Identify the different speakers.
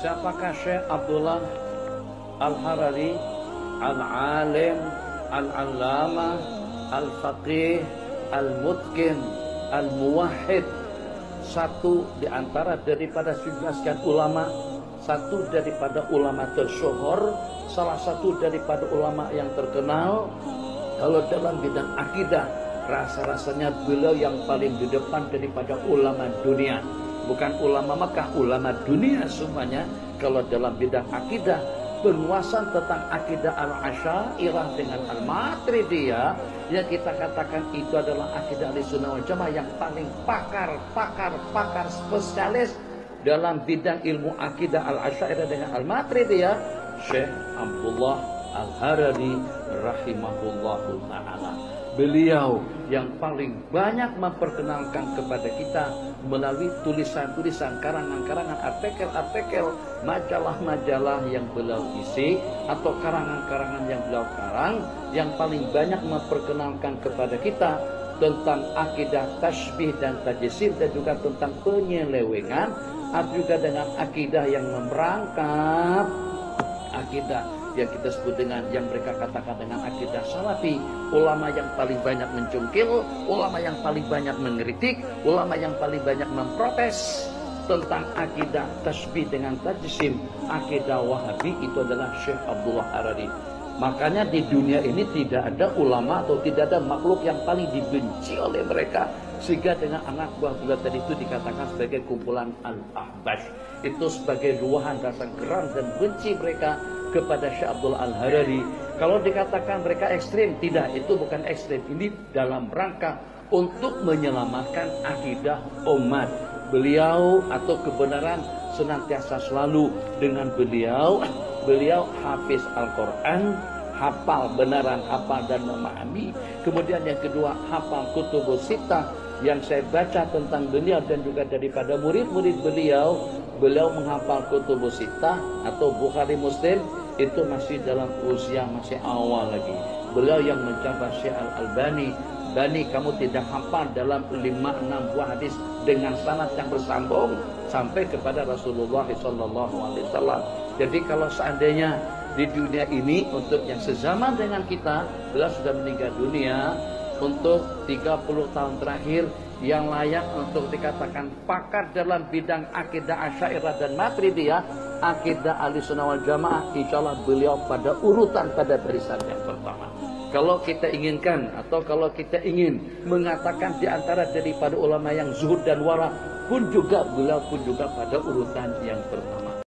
Speaker 1: Siapakah Syekh Abdullah Al-Harari? Al-alim, al-allamah, al-faqih, al-mutqin, al-muwahhid. Satu di antara daripada sekian ulama, satu daripada ulama tersyuhur, salah satu daripada ulama yang terkenal. Kalau dalam bidang akidah, rasa-rasanya beliau yang paling di depan daripada ulama dunia. Bukan ulama Mekah, ulama dunia semuanya. Kalau dalam bidang akidah, penguasaan tentang akidah al-Asy'ariyah dengan al-Maturidiyah, yang kita katakan itu adalah akidah Ahlussunnah wal Jamaah yang paling pakar spesialis dalam bidang ilmu akidah al-Asy'ariyah dengan al-Maturidiyah, Syekh Abdullah Al-Harari rahimahullahu ta'ala. Beliau yang paling banyak memperkenalkan kepada kita melalui tulisan-tulisan, karangan-karangan, artikel-artikel, majalah-majalah yang beliau isi, atau karangan-karangan yang beliau karang, yang paling banyak memperkenalkan kepada kita tentang akidah tasbih dan tajsim, dan juga tentang penyelewengan, atau juga dengan akidah yang merangkap, akidah yang kita sebut dengan, yang mereka katakan dengan akidah salafi. Ulama yang paling banyak mencungkil, ulama yang paling banyak mengkritik, ulama yang paling banyak memprotes tentang akidah tasbih dengan tajsim, akidah Wahabi, itu adalah Syekh Abdullah Harari. Makanya di dunia ini tidak ada ulama atau tidak ada makhluk yang paling dibenci oleh mereka, sehingga dengan anak buah beliau tadi itu dikatakan sebagai kumpulan al-ahbash. Itu sebagai ruahan rasa geram dan benci mereka kepada Syekh Abdullah Al-Harari. Kalau dikatakan mereka ekstrim, tidak, itu bukan ekstrim. Ini dalam rangka untuk menyelamatkan akidah umat. Beliau atau kebenaran senantiasa selalu dengan beliau. Beliau hafiz Al-Quran, hafal benaran, hafal dan memahami. Kemudian yang kedua, hafal kutubus sittah. Yang saya baca tentang beliau dan juga daripada murid-murid beliau, beliau menghafal kutubus sittah atau Bukhari Muslim, itu masih dalam usia masih awal lagi. Beliau yang mencabar Syekh Al-Albani, Bani, kamu tidak hafal dalam 5-6 buah hadis dengan sanad yang bersambung sampai kepada Rasulullah SAW. Jadi kalau seandainya di dunia ini, untuk yang sezaman dengan kita, beliau sudah meninggal dunia, untuk 30 tahun terakhir yang layak untuk dikatakan pakar dalam bidang akidah Asy'ariyah dan Maturidiyah, akidah Ahlussunnah wal Jamaah, insyaallah beliau pada urutan, pada barisan yang pertama. Kalau kita inginkan, atau kalau kita ingin mengatakan di antara daripada ulama yang zuhud dan wara pun juga, beliau pun juga pada urutan yang pertama.